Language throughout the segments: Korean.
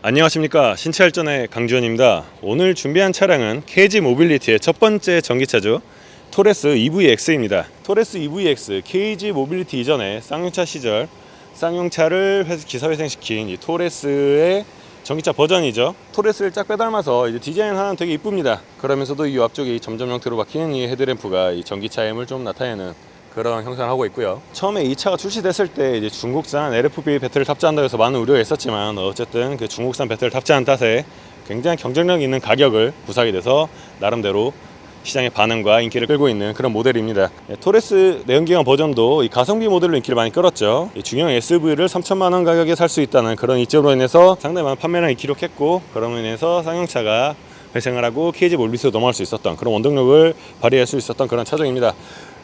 안녕하십니까, 신차열전의 강주현입니다. 오늘 준비한 차량은 KG 모빌리티의 첫 번째 전기차죠. 토레스 EVX입니다. 토레스 EVX, KG 모빌리티 이전에 쌍용차 시절 쌍용차를 기사회생시킨 이 토레스의 전기차 버전이죠. 토레스를 쫙 빼닮아서 이제 디자인 하나는 되게 이쁩니다. 그러면서도 이 앞쪽이 점점 형태로 바뀌는 이 헤드램프가 이 전기차임을 좀 나타내는 그런 형상을 하고 있고요. 처음에 이 차가 출시됐을 때 이제 중국산 LFP 배터리를 탑재한다고 해서 많은 우려가 있었지만 어쨌든 그 중국산 배터리를 탑재한 탓에 굉장히 경쟁력 있는 가격을 구사하게 돼서 나름대로 시장의 반응과 인기를 끌고 있는 그런 모델입니다. 토레스 내연기관 버전도 이 가성비 모델로 인기를 많이 끌었죠. 중형 SUV를 3천만 원 가격에 살 수 있다는 그런 이점으로 인해서 상당히 많은 판매량을 기록했고, 그럼으로 인해서 쌍용차가 회생을 하고 KG 모빌리티로 넘어갈 수 있었던 그런 원동력을 발휘할 수 있었던 그런 차종입니다.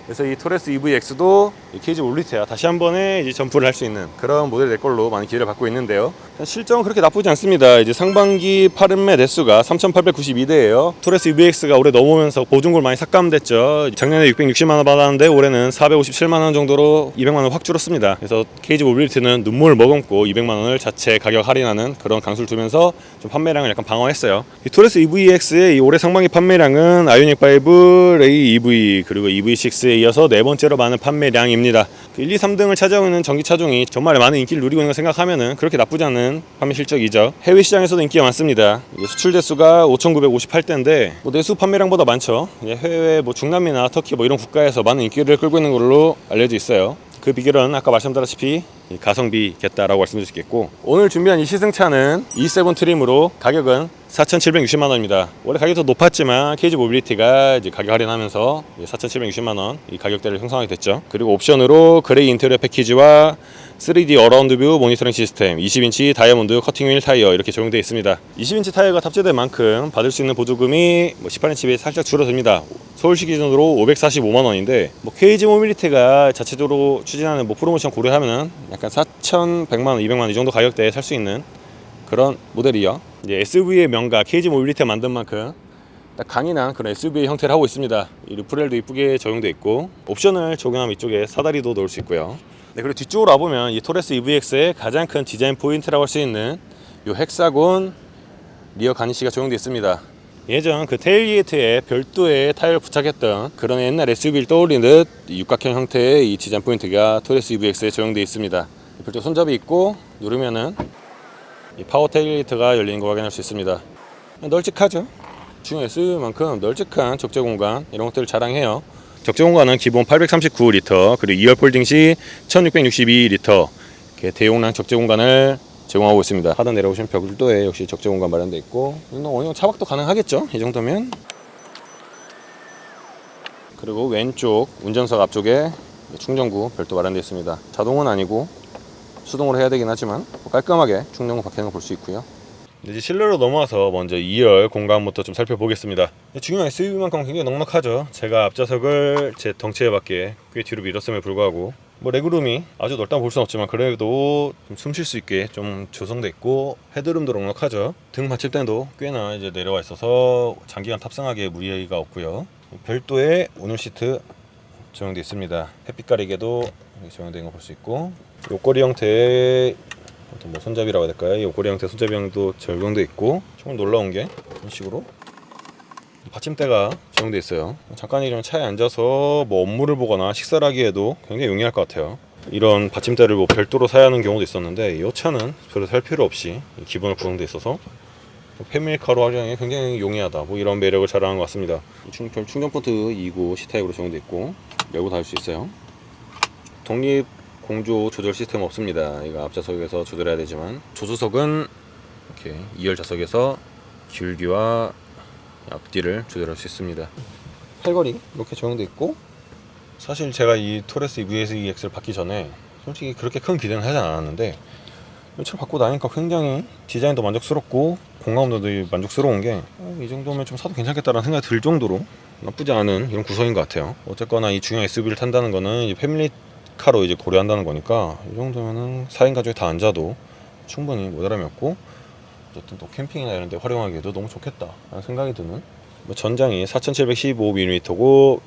그래서 이 토레스 EVX도 KG 모빌리티와 다시 한 번에 이제 점프를 할 수 있는 그런 모델이 될 걸로 많이 기대를 받고 있는데요. 실적은 그렇게 나쁘지 않습니다. 이제 상반기 판매 대수가 3,892대예요. 토레스 EVX가 올해 넘어오면서 보증고를 많이 삭감됐죠. 작년에 660만 원 받았는데 올해는 457만 원 정도로 200만 원 확 줄었습니다. 그래서 KG 모빌리티는 눈물을 머금고 200만 원을 자체 가격 할인하는 그런 강수를 두면서 좀 판매량을 약간 방어했어요. 이 토레스 EVX의 이 올해 상반기 판매량은 아이오닉5, 레이 EV 그리고 EV6에 이어서 네 번째로 많은 판매량입니다. 1, 2, 3등을 차지하고 전기 차종이 정말 많은 인기를 누리고 있는 걸 생각하면은 그렇게 나쁘지 않은 판매 실적이죠. 해외 시장에서도 인기가 많습니다. 수출 대수가 5,958대인데 내수 판매량보다 많죠. 해외 중남미나 터키 이런 국가에서 많은 인기를 끌고 있는 걸로 알려져 있어요. 그 비결은 아까 말씀드렸다시피 가성비겠다라고 말씀드릴 수 있겠고, 오늘 준비한 이 시승차는 E7 트림으로 가격은 4,760만 원입니다. 원래 가격이 더 높았지만 KG 모빌리티가 이제 가격 할인하면서 4,760만 원 이 가격대를 형성하게 됐죠. 그리고 옵션으로 그레이 인테리어 패키지와 3D 어라운드 뷰 모니터링 시스템, 20인치 다이아몬드 커팅 휠 타이어 이렇게 적용되어 있습니다. 20인치 타이어가 탑재된 만큼 받을 수 있는 보조금이 18인치 비해 살짝 줄어듭니다. 서울시 기준으로 545만 원인데 KG 모빌리티가 자체적으로 추진하는 프로모션 고려하면은 약간 4,100만 원, 200만 원 이 정도 가격대에 살 수 있는 그런 모델이요. 이제 SUV의 명가 KG 모빌리티가 만든 만큼 딱 강인한 그런 SUV 형태를 하고 있습니다. 이 루프렐도 이쁘게 적용되어 있고, 옵션을 적용하면 이쪽에 사다리도 넣을 수 있고요. 네, 그리고 뒤쪽으로 와보면 이 토레스 EVX의 가장 큰 디자인 포인트라고 할 수 있는 이 헥사곤 리어 가니쉬가 적용되어 있습니다. 예전 그 테일게이트에 별도의 타이어를 부착했던 그런 옛날 SUV를 떠올리는 듯 육각형 형태의 이 디자인 포인트가 토레스 EVX에 적용되어 있습니다. 별도 손잡이 있고 누르면은 이 파워 테일게이트가 열리는 거 확인할 수 있습니다. 널찍하죠? 중형 SUV만큼 널찍한 적재 공간 이런 것들을 자랑해요. 적재 공간은 기본 839리터, 그리고 2열 폴딩 시 1662리터 대용량 적재 공간을 제공하고 있습니다. 하단 내려오시면 벽돌도에 역시 적재 공간 마련되어 있고, 어느 정도 차박도 가능하겠죠? 이 정도면. 그리고 왼쪽 운전석 앞쪽에 충전구 별도 마련되어 있습니다. 자동은 아니고 수동으로 해야 되긴 하지만 깔끔하게 충전구 박히는 거 볼 수 있고요. 이제 실내로 넘어와서 먼저 2열 공간부터 좀 살펴보겠습니다. 중형 SUV만큼 굉장히 넉넉하죠. 제가 앞좌석을 제 덩치에 맞게 꽤 뒤로 밀었음에 불구하고 레그룸이 아주 넓다고 볼 수는 없지만 그래도 숨 쉴 수 있게 좀 조성돼 있고, 헤드룸도 넉넉하죠. 등 받침대도 꽤나 이제 내려와 있어서 장기간 탑승하기에 무리가 없고요. 별도의 오늘 시트 적용되어 있습니다. 햇빛 가리개도 적용된 거 볼 수 있고, 옷걸이 형태의 손잡이라고 해야 될까요? 이 옷걸이 형태 손잡이형도 적용되어 있고, 조금 놀라운 게 이런 식으로 받침대가 적용되어 있어요. 잠깐 이런 차에 앉아서 업무를 보거나 식사를 하기에도 굉장히 용이할 것 같아요. 이런 받침대를 별도로 사야 하는 경우도 있었는데 이 차는 별로 살 필요 없이 기본으로 구성되어 있어서 패밀리카로 활용하기 굉장히 용이하다, 이런 매력을 자랑한 것 같습니다. 충전 포트 2구 C타입으로 적용되어 있고 열고 닫을 수 있어요. 독립 공조 조절 시스템 없습니다. 이거 앞좌석에서 조절해야 되지만, 조수석은 이렇게 2열 좌석에서 기울기와 앞뒤를 조절할 수 있습니다. 팔걸이 이렇게 적용되어 있고, 사실 제가 이 토레스 EVX를 받기 전에 솔직히 그렇게 큰 기대는 하지 않았는데 이 차를 받고 나니까 굉장히 디자인도 만족스럽고 공간감도 만족스러운 게 이 정도면 좀 사도 괜찮겠다라는 생각이 들 정도로 나쁘지 않은 이런 구성인 것 같아요. 어쨌거나 이 중형 SUV를 탄다는 거는 이 패밀리카로 이제 고려한다는 거니까 이 정도면은 4인 가족이 다 앉아도 충분히 모자람이 없고, 어쨌든 또 캠핑이나 이런 데 활용하기에도 너무 좋겠다 라는 생각이 드는, 전장이 4715mm고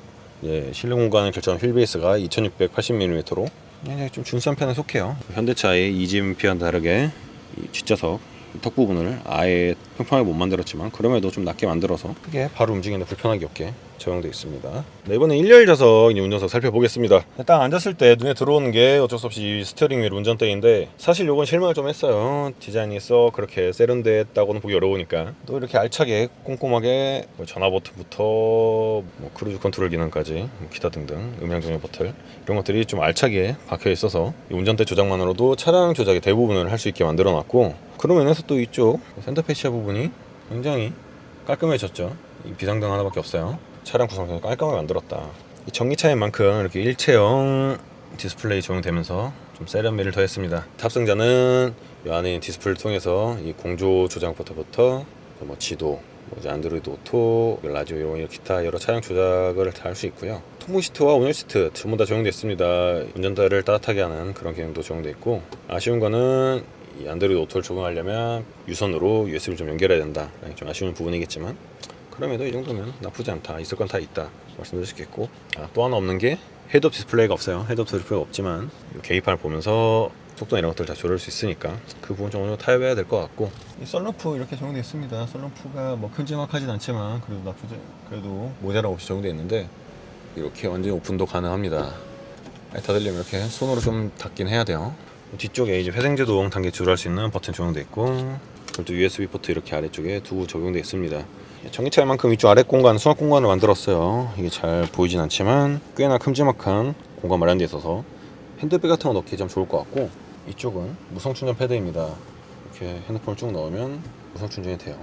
실내 공간을 결정한 휠베이스가 2680mm로 굉장히 좀 준수한 편에 속해요. 현대차의 이지엠피와는 다르게 이 뒷좌석 턱 부분을 아예 평평하게 못 만들었지만 그럼에도 좀 낮게 만들어서 크게 바로 움직이는데 불편하게 없게 적용되어 있습니다. 네, 이번에 1열 좌석 운전석 살펴보겠습니다. 딱 앉았을 때 눈에 들어오는 게 어쩔 수 없이 스티어링 휠 운전대인데, 사실 요건 실망을 좀 했어요. 디자인이 썩 그렇게 세련됐다고는 보기 어려우니까 또 이렇게 알차게 꼼꼼하게 전화 버튼부터 크루즈 컨트롤 기능까지 기타 등등 음향 조절 버튼 이런 것들이 좀 알차게 박혀 있어서 운전대 조작만으로도 차량 조작의 대부분을 할 수 있게 만들어 놨고, 그로 인해서 또 이쪽 센터 페시아 부분이 굉장히 깔끔해졌죠. 이 비상등 하나밖에 없어요. 차량 구성을 깔끔하게 만들었다. 이 전기차인 만큼 이렇게 일체형 디스플레이 적용되면서 좀 세련미를 더했습니다. 탑승자는 이 안에 있는 디스플레이를 통해서 이 공조 조작 버튼부터 지도, 이제 안드로이드 오토, 라디오 이런 기타 여러 차량 조작을 다 할 수 있고요. 통풍 시트와 온열 시트 전부 다 적용되어 있습니다. 운전대를 따뜻하게 하는 그런 기능도 적용되어 있고, 아쉬운 거는 이 안드로이드 오토를 적용하려면 유선으로 USB를 좀 연결해야 된다. 좀 아쉬운 부분이겠지만 그럼에도 이 정도면 나쁘지 않다. 있을 건 다 있다 말씀드릴 수 있겠고, 또 하나 없는 게 헤드업 디스플레이가 없어요. 헤드업 디스플레이가 없지만 계기판을 보면서 속도나 이런 것들 다 조절할 수 있으니까 그 부분 정도 타협해야 될 것 같고, 이 썬루프 이렇게 적용되어 있습니다. 썬루프가 큼지막하진 않지만 그래도 모자람 없이 적용되어 있는데 이렇게 완전히 오픈도 가능합니다. 닫으려면 이렇게 손으로 좀 닫긴 해야 돼요. 뒤쪽에 이제 회생제동 단계 조절할 수 있는 버튼 적용되어 있고, 그리고 USB 포트 이렇게 아래쪽에 두고 적용되어 있습니다. 전기차만큼 위쪽 아래 공간, 수납 공간을 만들었어요. 이게 잘 보이진 않지만 꽤나 큼지막한 공간 마련되어 있어서 핸드백 같은 거 넣기 좀 좋을 것 같고, 이쪽은 무선 충전 패드입니다. 이렇게 핸드폰을 쭉 넣으면 무선 충전이 돼요.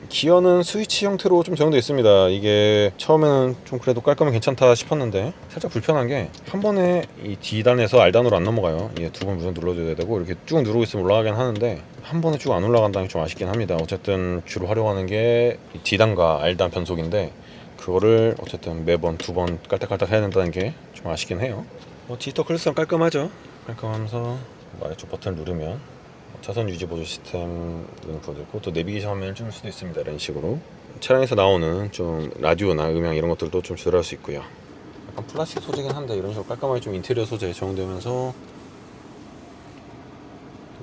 기어는 스위치 형태로 좀 적용되어 있습니다. 이게 처음에는 좀 그래도 깔끔하게 괜찮다 싶었는데 살짝 불편한 게 한 번에 이 D단에서 R단으로 안 넘어가요. 이게 두 번 무선 눌러줘야 되고, 이렇게 쭉 누르고 있으면 올라가긴 하는데 한 번에 쭉 안 올라간다는 게 좀 아쉽긴 합니다. 어쨌든 주로 활용하는 게 D단과 R단 변속인데 그거를 어쨌든 매번 두 번 깔딱깔딱 해야 된다는 게 좀 아쉽긴 해요. 디지털 클래스는 깔끔하죠. 깔끔하면서 아래쪽 버튼을 누르면 차선 유지 보조 시스템 보여드리고, 또 내비게이션 화면을 찍을 수도 있습니다. 이런 식으로 차량에서 나오는 좀 라디오나 음향 이런 것들도 좀 조절할 수 있고요. 약간 플라스틱 소재긴 한데 이런 식으로 깔끔하게 좀 인테리어 소재 적용되면서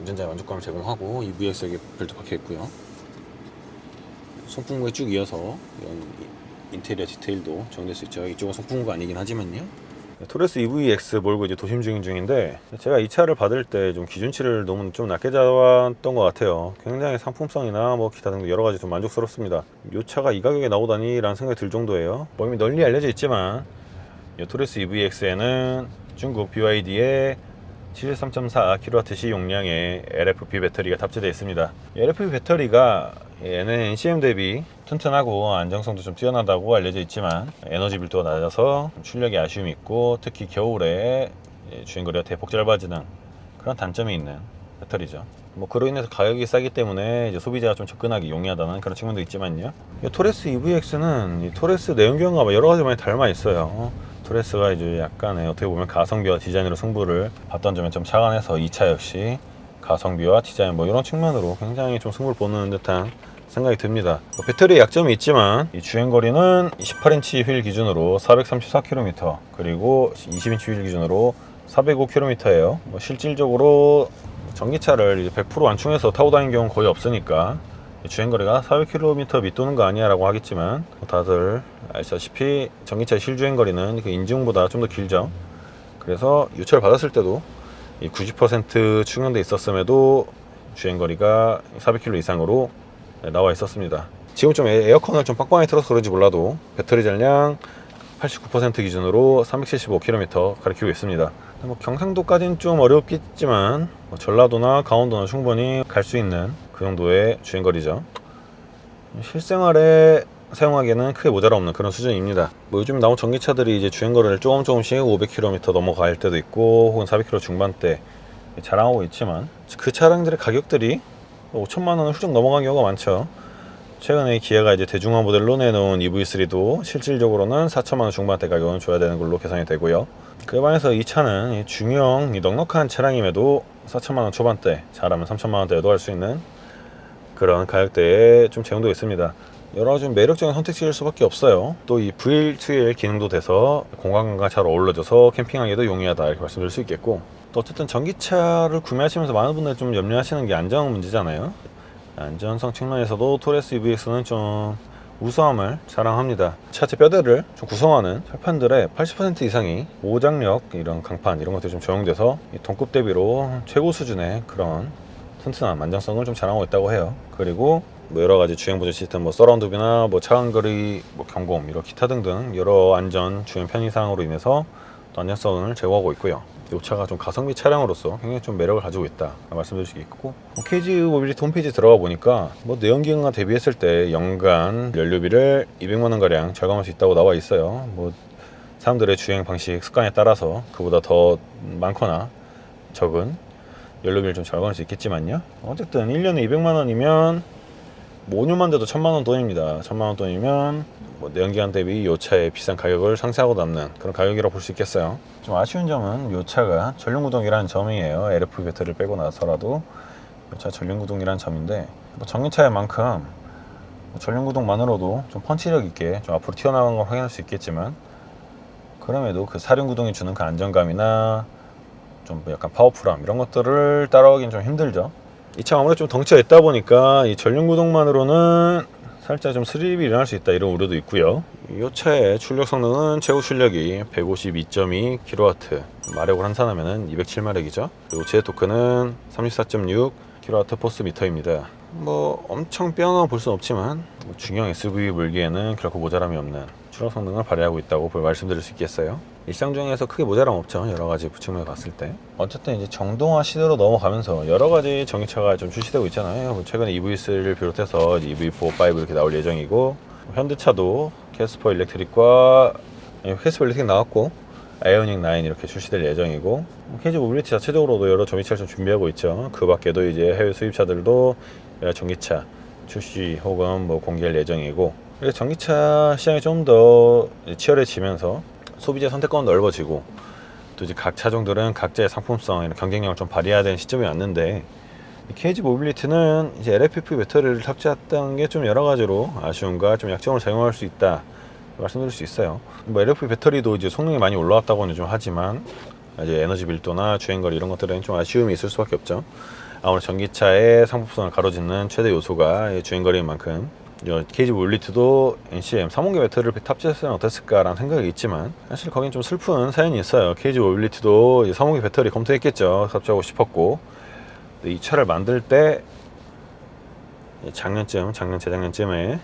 운전자의 만족감을 제공하고, EVX에게 벨트 박혀 있고요. 송풍구에 쭉 이어서 이런 인테리어 디테일도 적용될 수 있죠. 이쪽은 송풍구가 아니긴 하지만요. 토레스 EVX 몰고 이제 도심 주행 중인데, 제가 이 차를 받을 때 좀 기준치를 너무 좀 낮게 잡았던 것 같아요. 굉장히 상품성이나 기타 등등 여러 가지 좀 만족스럽습니다. 이 차가 이 가격에 나오다니 라는 생각이 들 정도예요. 이미 널리 알려져 있지만 이 토레스 EVX에는 중국 BYD의 73.4kWh 용량의 LFP 배터리가 탑재되어 있습니다. LFP 배터리가 얘는 NCM 대비 튼튼하고 안정성도 좀 뛰어나다고 알려져 있지만 에너지 밀도가 낮아서 출력에 아쉬움이 있고, 특히 겨울에 주행거리가 대폭 짧아지는 그런 단점이 있는 배터리죠. 그로 인해서 가격이 싸기 때문에 이제 소비자가 좀 접근하기 용이하다는 그런 측면도 있지만요. 이 토레스 EVX는 이 토레스 내연기관과 여러 가지 많이 닮아 있어요. 토레스가 이제 약간의 어떻게 보면 가성비와 디자인으로 승부를 봤던 점에 좀 착안해서 이 차 역시 가성비와 디자인 이런 측면으로 굉장히 좀 승부를 보는 듯한 생각이 듭니다. 배터리에 약점이 있지만 이 주행거리는 18인치 휠 기준으로 434km, 그리고 20인치 휠 기준으로 405km예요. 실질적으로 전기차를 이제 100% 완충해서 타고 다니는 경우는 거의 없으니까 주행거리가 400km 밑도는 거 아니야 라고 하겠지만, 다들 아시다시피 전기차의 실주행거리는 그 인증보다 좀 더 길죠. 그래서 이 차를 받았을 때도 90% 충전돼 있었음에도 주행거리가 400km 이상으로 나와 있었습니다. 지금 좀 에어컨을 좀 빵빵하게 틀어서 그런지 몰라도 배터리 잔량 89% 기준으로 375km 가리키고 있습니다. 경상도까지는 좀 어렵겠지만 전라도나 강원도는 충분히 갈 수 있는 그 정도의 주행거리죠. 실생활에 사용하기에는 크게 모자라 없는 그런 수준입니다. 요즘 나온 전기차들이 이제 주행거리를 조금씩 500km 넘어갈 때도 있고, 혹은 400km 중반대 자랑하고 있지만 그 차량들의 가격들이 5천만 원을 훌쩍 넘어간 경우가 많죠. 최근에 기아가 이제 대중화 모델로 내놓은 EV3도 실질적으로는 4천만 원 중반대 가격은 줘야 되는 걸로 계산이 되고요. 그에 반해서 이 차는 중형 넉넉한 차량임에도 4천만 원 초반대, 잘하면 3천만 원대에도 할 수 있는 그런 가격대에 좀 제공되어 있습니다. 여러 가지 매력적인 선택지일 수밖에 없어요. 또 이 V2L 기능도 돼서 공간과 잘 어우러져서 캠핑하기도 용이하다 이렇게 말씀드릴 수 있겠고, 또 어쨌든 전기차를 구매하시면서 많은 분들이 좀 염려하시는 게 안전 문제잖아요. 안전성 측면에서도 토레스 EVX는 좀 우수함을 자랑합니다. 차체 뼈대를 좀 구성하는 철판들의 80% 이상이 오장력 이런 강판 이런 것들이 좀 적용돼서 동급 대비로 최고 수준의 그런 튼튼한 안정성을 좀 자랑하고 있다고 해요. 그리고 뭐 여러 가지 주행 보조 시스템, 뭐 서라운드뷰나 뭐 차간거리, 뭐 경고음, 이런 기타 등등 여러 안전 주행 편의사항으로 인해서 또 안전성을 제고하고 있고요. 이 차가 좀 가성비 차량으로서 굉장히 좀 매력을 가지고 있다 말씀드릴 수 있고, KG 모빌리티 홈페이지 들어가 보니까 뭐 내연기관과 대비했을 때 연간 연료비를 200만 원 가량 절감할 수 있다고 나와 있어요. 뭐 사람들의 주행 방식 습관에 따라서 그보다 더 많거나 적은 연료비를 좀 절감할 수 있겠지만요. 어쨌든 1년에 200만 원이면 뭐 5년만 돼도 1000만 원 돈입니다. 1000만 원 돈이면 뭐 내연기관 대비 이 차의 비싼 가격을 상쇄하고 남는 그런 가격이라고 볼 수 있겠어요. 좀 아쉬운 점은 이 차가 전륜구동이라는 점이에요. LFP 배터리를 빼고 나서라도 이 차 전륜구동이라는 점인데, 뭐 전기차의 만큼 뭐 전륜구동만으로도 좀 펀치력 있게 좀 앞으로 튀어나간 걸 확인할 수 있겠지만, 그럼에도 그 사륜구동이 주는 그 안정감이나 좀 약간 파워풀함 이런 것들을 따라가긴 좀 힘들죠. 이 차 아무래도 좀 덩치가 있다 보니까 이 전륜구동만으로는 살짝 좀 스립이 일어날 수 있다 이런 우려도 있고요. 이 차의 출력 성능은 최고 출력이 152.2 kW, 마력을 환산하면 207마력이죠. 그리고 제어 토크는 34.6 kW 포스 미터입니다. 뭐 엄청 빼어나고 볼 수는 없지만 뭐 중형 SUV 몰기에는 결코 모자람이 없는 출력 성능을 발휘하고 있다고 말씀드릴 수 있겠어요. 일상 중에서 크게 모자람 없죠. 여러 가지 부측면에 봤을 때. 어쨌든 이제 정동화 시대로 넘어가면서 여러 가지 전기차가 좀 출시되고 있잖아요. 뭐 최근에 EV3를 비롯해서 EV4, 5 이렇게 나올 예정이고, 현대차도 캐스퍼 일렉트릭과 캐스퍼 일렉트릭 나왔고 아이오닉 9 이렇게 출시될 예정이고, KG 모빌리티 자체적으로도 여러 전기차를 좀 준비하고 있죠. 그 밖에도 이제 해외 수입차들도 전기차 출시 혹은 뭐 공개할 예정이고, 전기차 시장이 좀 더 치열해지면서 소비자 선택권은 넓어지고, 또 이제 각 차종들은 각자의 상품성, 이런 경쟁력을 좀 발휘해야 되는 시점이 왔는데, KG 모빌리티는 이제 LFP 배터리를 탑재했다는 게 좀 여러 가지로 아쉬움과 좀 약점을 작용할 수 있다 말씀드릴 수 있어요. 뭐 LFP 배터리도 이제 성능이 많이 올라왔다고는 좀 하지만 이제 에너지 밀도나 주행거리 이런 것들은 좀 아쉬움이 있을 수밖에 없죠. 아무래도 전기차의 상품성을 가로짓는 최대 요소가 주행거리인 만큼 KG 모빌리티도 NCM 3원기 배터리를 탑재했으면 어땠을까라는 생각이 있지만, 사실 거긴 좀 슬픈 사연이 있어요. KG 모빌리티도 3원기 배터리 검토했겠죠. 탑재하고 싶었고, 이 차를 만들 때 작년 재작년쯤에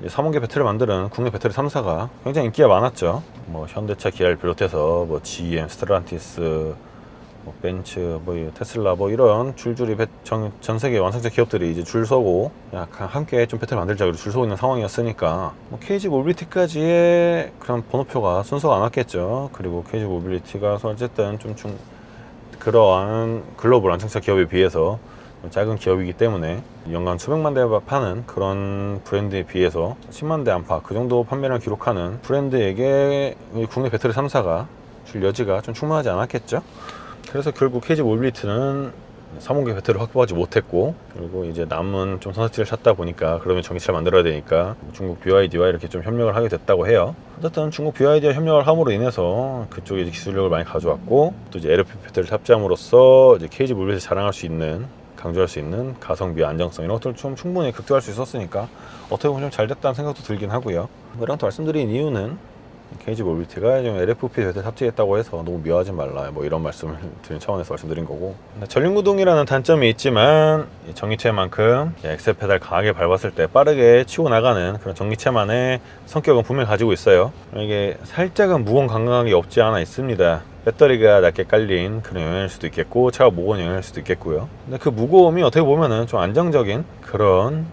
3원기 배터리를 만드는 국내 배터리 3사가 굉장히 인기가 많았죠. 뭐 현대차, 기아를 비롯해서 뭐 GM, 스텔란티스, 뭐 벤츠, 뭐 테슬라, 뭐 이런 줄줄이 전 세계 완성차 기업들이 이제 줄 서고 약간 함께 좀 배터리 만들자고 줄 서고 있는 상황이었으니까, 뭐 KG 모빌리티까지의 그런 번호표가 순서가 안 왔겠죠. 그리고 KG 모빌리티가 어쨌든 좀 그러한 글로벌 완성차 기업에 비해서 작은 기업이기 때문에 연간 수백만 대 파는 그런 브랜드에 비해서 10만 대 안팎 그 정도 판매량을 기록하는 브랜드에게 국내 배터리 3사가 줄 여지가 좀 충분하지 않았겠죠. 그래서 결국 KG 모빌리티는 3원기 배터리를 확보하지 못했고, 그리고 이제 남은 좀 선택지를 찾다 보니까 그러면 전기차를 만들어야 되니까 중국 BYD와 이렇게 좀 협력을 하게 됐다고 해요. 어쨌든 중국 BYD와 협력을 함으로 인해서 그쪽에 이제 기술력을 많이 가져왔고, 또 이제 LFP 배터리를 탑재함으로써 이제 KG 모빌리티 자랑할 수 있는, 강조할 수 있는 가성비, 안정성 이런 것들을 좀 충분히 극대화할 수 있었으니까 어떻게 보면 좀 잘 됐다는 생각도 들긴 하고요. 뭐 이런 거 말씀드린 이유는 KG 모빌리티가 좀 LFP 배터리 탑재했다고 해서 너무 미워하지 말라, 뭐 이런 말씀을 드리는 차원에서 말씀드린 거고, 전륜구동이라는 단점이 있지만 전기차만큼 엑셀 페달 강하게 밟았을 때 빠르게 치고 나가는 그런 전기차만의 성격은 분명히 가지고 있어요. 이게 살짝은 무거운 감각이 없지 않아 있습니다. 배터리가 낮게 깔린 그런 영향일 수도 있겠고, 차가 무거운 영향일 수도 있겠고요. 근데 그 무거움이 어떻게 보면은 좀 안정적인 그런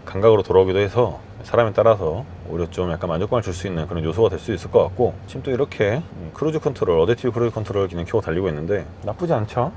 감각으로 돌아오기도 해서 사람에 따라서 오히려 좀 약간 만족감을 줄 수 있는 그런 요소가 될 수 있을 것 같고, 지금 또 이렇게 크루즈 컨트롤, 어댑티브 크루즈 컨트롤 기능 켜고 달리고 있는데 나쁘지 않죠?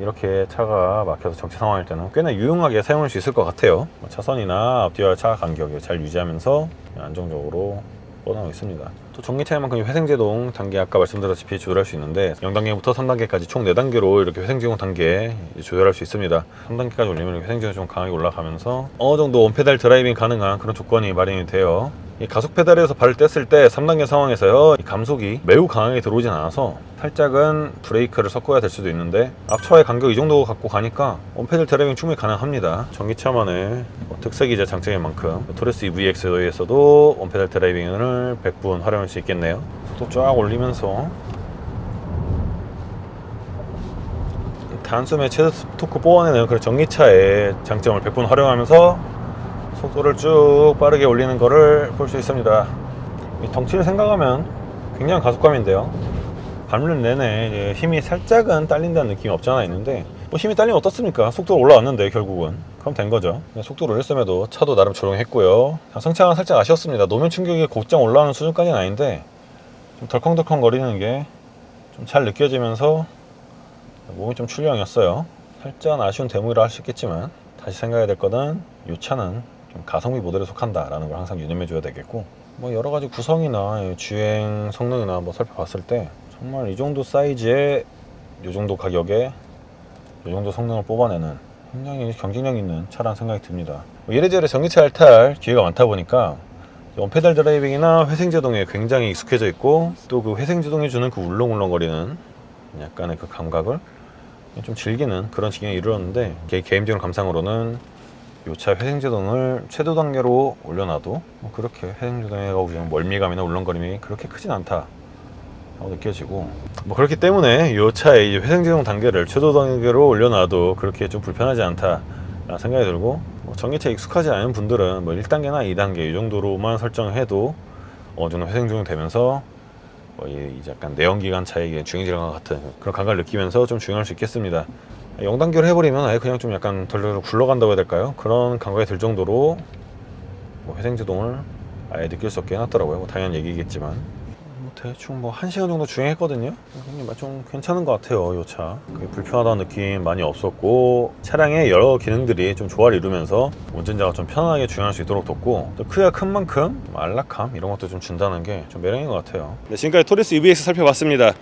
이렇게 차가 막혀서 정체 상황일 때는 꽤나 유용하게 사용할 수 있을 것 같아요. 차선이나 앞뒤와 차 간격을 잘 유지하면서 안정적으로 뻗어나가고 있습니다. 또 전기차만큼 회생제동 단계 아까 말씀드렸다시피 조절할 수 있는데 0단계부터 3단계까지 총 4단계로 이렇게 회생제동 단계 조절할 수 있습니다. 3단계까지 올리면 회생제동이 좀 강하게 올라가면서 어느 정도 원페달 드라이빙 가능한 그런 조건이 마련이 돼요. 이 가속 페달에서 발을 뗐을 때 3단계 상황에서요, 이 감속이 매우 강하게 들어오진 않아서 살짝은 브레이크를 섞어야 될 수도 있는데, 앞차와의 간격 이 정도 갖고 가니까 원페달 드라이빙 충분히 가능합니다. 전기차만의 특색이자 장점인 만큼 토레스 EVX에서도 원페달 드라이빙을 100분 활용할 수 있겠네요. 속도 쫙 올리면서 단숨에 최대 토크 뽑아내는 그런 전기차의 장점을 100분 활용하면서 속도를 쭉 빠르게 올리는 거를 볼 수 있습니다. 이 덩치를 생각하면 굉장한 가속감인데요, 밟는 내내 이제 힘이 살짝은 딸린다는 느낌이 없잖아 있는데, 뭐 힘이 딸리면 어떻습니까? 속도가 올라왔는데 결국은 그럼 된 거죠. 속도를 올렸음에도 차도 나름 조용했고요. 승차가 살짝 아쉬웠습니다. 노면 충격이 곧장 올라오는 수준까지는 아닌데 좀 덜컹덜컹 거리는 게 좀 잘 느껴지면서 몸이 좀 출렁였어요. 살짝 아쉬운 대목이라 할 수 있겠지만, 다시 생각해야 될 거는 이 차는 좀 가성비 모델에 속한다 라는 걸 항상 유념해 줘야 되겠고, 뭐 여러 가지 구성이나 주행 성능이나 뭐 살펴봤을 때 정말 이 정도 사이즈에 이 정도 가격에 이 정도 성능을 뽑아내는 굉장히 경쟁력 있는 차라는 생각이 듭니다. 뭐 이래저래 전기차를 탈 기회가 많다 보니까 원페달 드라이빙이나 회생제동에 굉장히 익숙해져 있고, 또 그 회생제동이 주는 그 울렁울렁거리는 약간의 그 감각을 좀 즐기는 그런 지경에 이르렀는데, 개인적인 감상으로는 이 차 회생제동을 최도 단계로 올려놔도 뭐 그렇게 회생제동에 오는 멀미감이나 울렁거림이 그렇게 크진 않다 라고 느껴지고, 뭐 그렇기 때문에 이 차의 이제 회생제동 단계를 최도 단계로 올려놔도 그렇게 좀 불편하지 않다 라는 생각이 들고, 뭐 전기차 익숙하지 않은 분들은 뭐 1단계나 2단계 이 정도로만 설정해도 어느 정도 회생제동 되면서 이제 약간 내연기관차의 주행질감과 같은 그런 감각을 느끼면서 좀 주행할 수 있겠습니다. 0단계로 해버리면 아예 그냥 좀 약간 덜덜 굴러간다고 해야 될까요? 그런 감각이 들 정도로 뭐 회생제동을 아예 느낄 수 없게 해놨더라고요. 뭐 당연한 얘기겠지만, 뭐 대충 뭐 1시간 정도 주행했거든요. 좀 괜찮은 것 같아요. 이 차 불편하다는 느낌 많이 없었고, 차량의 여러 기능들이 좀 조화를 이루면서 운전자가 좀 편안하게 주행할 수 있도록 뒀고, 또 크기가 큰 만큼 안락함 이런 것도 좀 준다는 게 좀 매력인 것 같아요. 네, 지금까지 토레스 EVX 살펴봤습니다.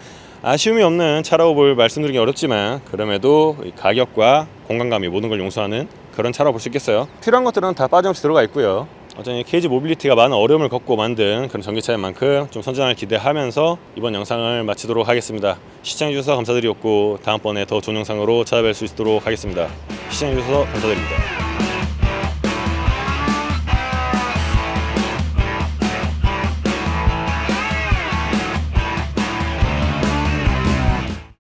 아쉬움이 없는 차라고 말씀드리기 어렵지만, 그럼에도 가격과 공간감이 모든 걸 용서하는 그런 차라고 볼 수 있겠어요. 필요한 것들은 다 빠짐없이 들어가 있고요. 어쩌면 KG 모빌리티가 많은 어려움을 겪고 만든 그런 전기차인 만큼 좀 선전을 기대하면서 이번 영상을 마치도록 하겠습니다. 시청해주셔서 감사드리고, 다음번에 더 좋은 영상으로 찾아뵐 수 있도록 하겠습니다. 시청해주셔서 감사드립니다.